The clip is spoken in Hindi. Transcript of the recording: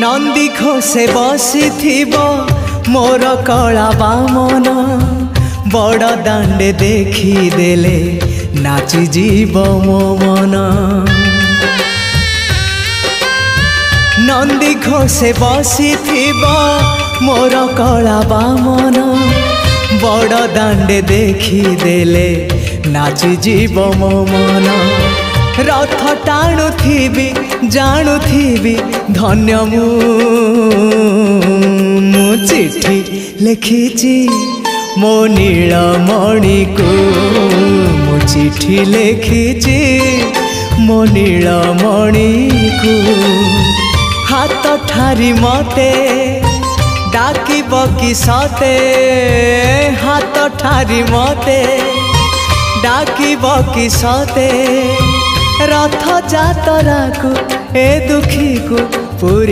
नंदी घोषे बसी मोर कला बामन बड़ दांडे देखी देले नाची जीव मो मन। नंदी घोषे बसी मोर कला बामन बड़ दांडे देखी देले नाची जीव मो मन। रथ टाणुथिबी जाणुथिबी धन्य मु चिट्ठी लिखिची मो नीलमणि को मु चिट्ठी लिखिची मो नीलमणि को। हाथ ठारी मते डाकिब कि सते हाथ ठारी मते डाकिब कि सते रथ जातरा को ए दुखी को पूरी